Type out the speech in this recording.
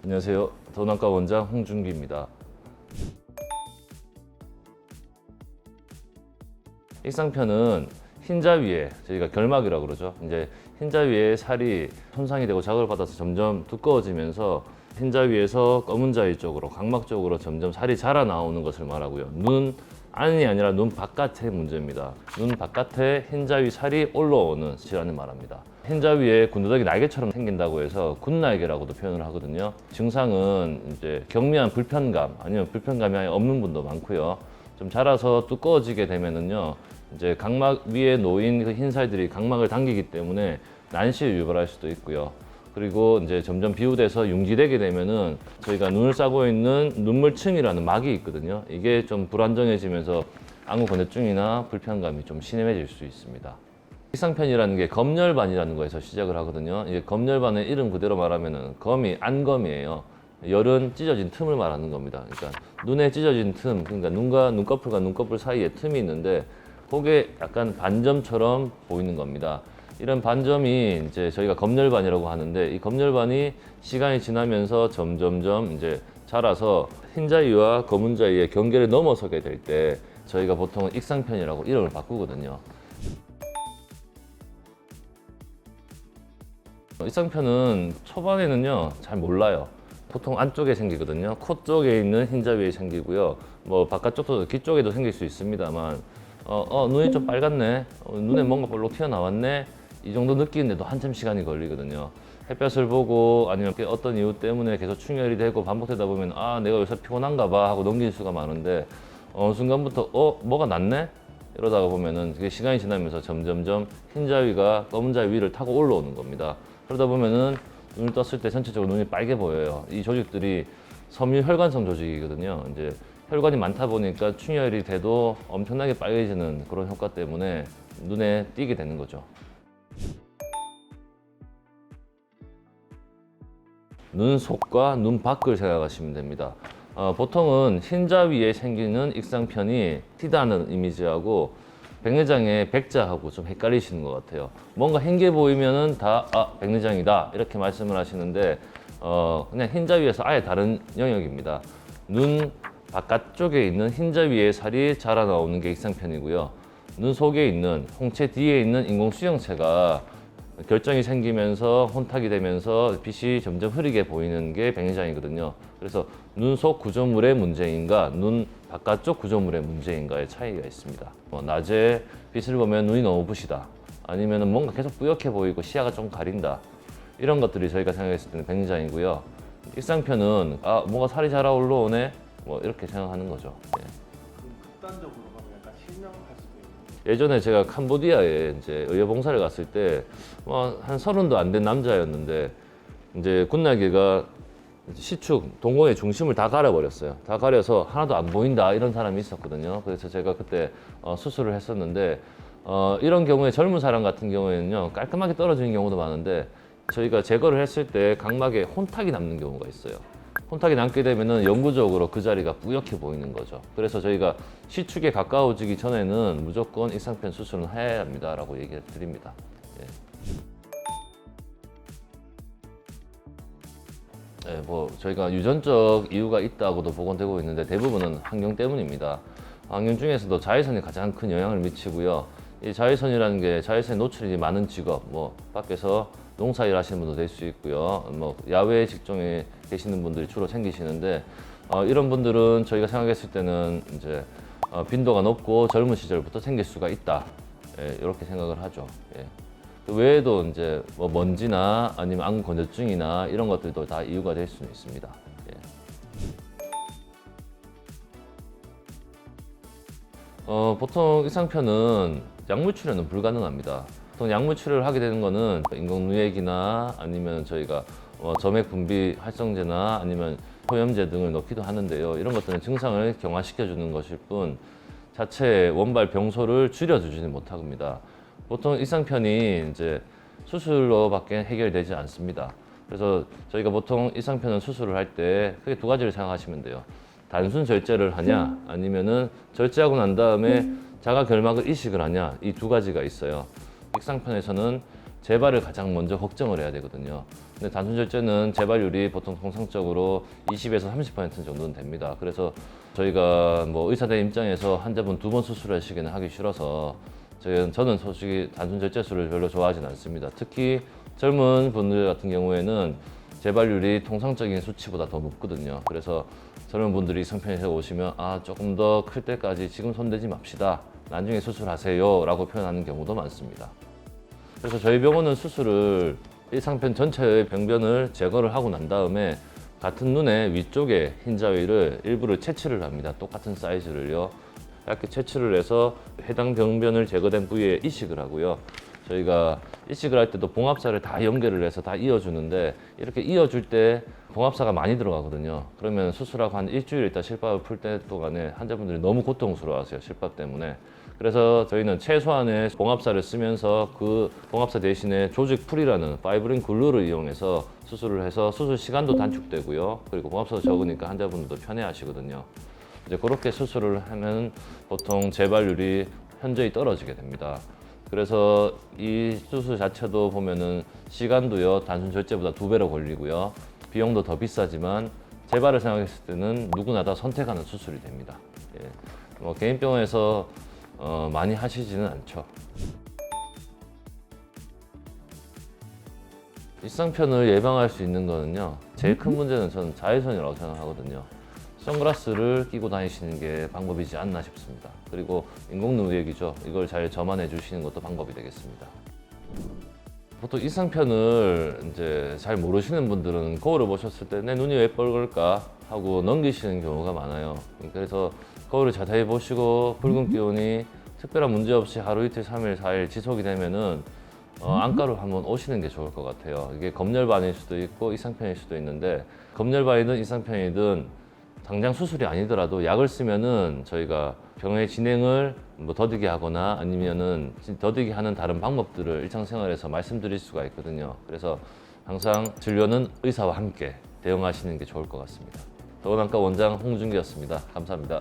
안녕하세요. 더남과 원장 홍준기입니다. 익상편은 흰자 위에 저희가 결막이라고 그러죠. 이제 흰자 위에 살이 손상이 되고 자극을 받아서 점점 두꺼워지면서 흰자 위에서 검은 자위 쪽으로 각막 쪽으로 점점 살이 자라 나오는 것을 말하고요. 눈 안이 아니라 눈 바깥의 문제입니다. 눈 바깥에 흰자 위 살이 올라오는 질환을 말합니다. 흰자 위에 군더더기 날개처럼 생긴다고 해서 군날개라고도 표현을 하거든요. 증상은 이제 경미한 불편감 아니면 불편감이 아예 없는 분도 많고요. 좀 자라서 두꺼워지게 되면은요, 이제 각막 위에 놓인 그 흰살들이 각막을 당기기 때문에 난시를 유발할 수도 있고요. 그리고 이제 점점 비후돼서 융기되게 되면은 저희가 눈을 싸고 있는 눈물층이라는 막이 있거든요. 이게 좀 불안정해지면서 안구 건조증이나 불편감이 좀 심해질 수 있습니다. 익상편이라는 게 검열반이라는 거에서 시작을 하거든요. 이게 검열반의 이름 그대로 말하면은 검이 안검이에요. 열은 찢어진 틈을 말하는 겁니다. 그러니까 눈에 찢어진 틈, 그러니까 눈과 눈꺼풀과 눈꺼풀 사이에 틈이 있는데 그게 약간 반점처럼 보이는 겁니다. 이런 반점이 이제 저희가 검열반이라고 하는데, 이 검열반이 시간이 지나면서 점점점 이제 자라서 흰자위와 검은자위의 경계를 넘어서게 될 때 저희가 보통 익상편이라고 이름을 바꾸거든요. 익상편은 초반에는요 잘 몰라요. 보통 안쪽에 생기거든요. 코 쪽에 있는 흰자위에 생기고요. 뭐 바깥쪽도 귀 쪽에도 생길 수 있습니다만, 눈이 좀 빨갛네, 눈에 뭔가 볼록 튀어나왔네, 이 정도 느끼는데도 한참 시간이 걸리거든요. 햇볕을 보고 아니면 어떤 이유 때문에 계속 충혈이 되고 반복되다 보면 내가 요새 피곤한가 봐 하고 넘길 수가 많은데, 어느 순간부터 뭐가 낫네? 이러다가 보면은 그게 시간이 지나면서 점점점 흰자위가 검은자위 위를 타고 올라오는 겁니다. 그러다 보면은 눈을 떴을 때 전체적으로 눈이 빨개 보여요. 이 조직들이 섬유혈관성 조직이거든요. 이제 혈관이 많다 보니까 충혈이 돼도 엄청나게 빨개지는 그런 효과 때문에 눈에 띄게 되는 거죠. 눈 속과 눈 밖을 생각하시면 됩니다. 보통은 흰자 위에 생기는 익상편이 튀다는 이미지하고 백내장의 백자하고 좀 헷갈리시는 것 같아요. 뭔가 흰게 보이면은 다 백내장이다 이렇게 말씀을 하시는데, 그냥 흰자 위에서 아예 다른 영역입니다. 눈 바깥쪽에 있는 흰자 위에 살이 자라 나오는 게 익상편이고요. 눈 속에 있는 홍채 뒤에 있는 인공수정체가 결정이 생기면서 혼탁이 되면서 빛이 점점 흐리게 보이는 게 백내장이거든요. 그래서 눈 속 구조물의 문제인가, 눈 바깥쪽 구조물의 문제인가의 차이가 있습니다. 낮에 빛을 보면 눈이 너무 부시다, 아니면 뭔가 계속 뿌옇게 보이고 시야가 좀 가린다, 이런 것들이 저희가 생각했을 때는 백내장이고요. 익상편은 뭔가 살이 잘 올라오네, 뭐 이렇게 생각하는 거죠. 예. 그럼 극단적으로 가면 약간 실명할 수도 있는. 예전에 제가 캄보디아에 이제 의료봉사를 갔을 때, 한 30도 안 된 남자였는데, 이제 군날개가 시축, 동공의 중심을 다 가려버렸어요. 다 가려서 하나도 안 보인다, 이런 사람이 있었거든요. 그래서 제가 그때 수술을 했었는데, 이런 경우에 젊은 사람 같은 경우에는요, 깔끔하게 떨어지는 경우도 많은데, 저희가 제거를 했을 때 각막에 혼탁이 남는 경우가 있어요. 혼탁이 남게 되면은 영구적으로 그 자리가 뿌옇게 보이는 거죠. 그래서 저희가 시축에 가까워지기 전에는 무조건 익상편 수술은 해야 합니다라고 얘기를 드립니다. 예. 네, 저희가 유전적 이유가 있다고도 보건되고 있는데 대부분은 환경 때문입니다. 환경 중에서도 자외선이 가장 큰 영향을 미치고요. 이 자외선이라는 게 자외선에 노출이 많은 직업, 밖에서 농사일 하시는 분도 될 수 있고요. 야외 직종에 계시는 분들이 주로 생기시는데, 이런 분들은 저희가 생각했을 때는 이제 빈도가 높고 젊은 시절부터 생길 수가 있다. 예, 이렇게 생각을 하죠. 예. 그 외에도 이제 먼지나 아니면 안구 건조증이나 이런 것들도 다 이유가 될 수는 있습니다. 예. 보통 익상편은 약물 치료는 불가능합니다. 보통 약물 치료를 하게 되는 거는 인공누액이나 아니면 저희가 점액 분비 활성제나 아니면 호염제 등을 넣기도 하는데요. 이런 것들은 증상을 경화시켜 주는 것일 뿐 자체 원발 병소를 줄여주지는 못합니다. 보통 익상편이 이제 수술로밖에 해결되지 않습니다. 그래서 저희가 보통 익상편은 수술을 할 때 크게 두 가지를 생각하시면 돼요. 단순 절제를 하냐, 아니면은 절제하고 난 다음에 자가 결막을 이식을 하냐, 이 두 가지가 있어요. 익상편에서는 재발을 가장 먼저 걱정을 해야 되거든요. 근데 단순절제는 재발률이 보통 통상적으로 20에서 30% 정도는 됩니다. 그래서 저희가 뭐 의사들 입장에서 환자분 2번 수술하시기는 하기 싫어서 저는 솔직히 단순절제술을 별로 좋아하진 않습니다. 특히 젊은 분들 같은 경우에는 재발률이 통상적인 수치보다 더 높거든요. 그래서 젊은 분들이 이상편에 오시면 조금 더 클 때까지 지금 손대지 맙시다. 나중에 수술하세요 라고 표현하는 경우도 많습니다. 그래서 저희 병원은 수술을 일상편 전체의 병변을 제거를 하고 난 다음에 같은 눈의 위쪽에 흰자위를 일부를 채취를 합니다. 똑같은 사이즈를요. 이렇게 채취를 해서 해당 병변을 제거된 부위에 이식을 하고요. 저희가 이식을 할 때도 봉합사를 다 연결을 해서 다 이어주는데 이렇게 이어줄 때 봉합사가 많이 들어가거든요. 그러면 수술하고 한 일주일 있다 실밥을 풀 때 동안에 환자분들이 너무 고통스러워하세요. 실밥 때문에. 그래서 저희는 최소한의 봉합사를 쓰면서 그 봉합사 대신에 조직풀이라는 파이브린 글루를 이용해서 수술을 해서 수술 시간도 단축되고요. 그리고 봉합사도 적으니까 환자분들도 편해하시거든요. 이제 그렇게 수술을 하면 보통 재발률이 현저히 떨어지게 됩니다. 그래서 이 수술 자체도 보면은 시간도요 단순 절제보다 2배로 걸리고요. 비용도 더 비싸지만 재발을 생각했을 때는 누구나 다 선택하는 수술이 됩니다. 예. 뭐 개인 병원에서 많이 하시지는 않죠. 일상편을 예방할 수 있는 거는요. 제일 큰 문제는 저는 자외선이라고 생각하거든요. 선글라스를 끼고 다니시는 게 방법이지 않나 싶습니다. 그리고 인공눈외기죠. 이걸 잘 점안해 주시는 것도 방법이 되겠습니다. 보통 일상편을 이제 잘 모르시는 분들은 거울을 보셨을 때 내 눈이 왜 뻘걸까 하고 넘기시는 경우가 많아요. 그래서 거울을 자세히 보시고 붉은 기운이 특별한 문제 없이 하루 이틀, 3일, 4일 지속이 되면은 안과로 한번 오시는 게 좋을 것 같아요. 이게 검열반일 수도 있고 이상편일 수도 있는데 검열반이든 이상편이든 당장 수술이 아니더라도 약을 쓰면은 저희가 병의 진행을 뭐 더디게 하거나 아니면은 더디게 하는 다른 방법들을 일상생활에서 말씀드릴 수가 있거든요. 그래서 항상 진료는 의사와 함께 대응하시는 게 좋을 것 같습니다. 더원안과 원장 홍준기였습니다. 감사합니다.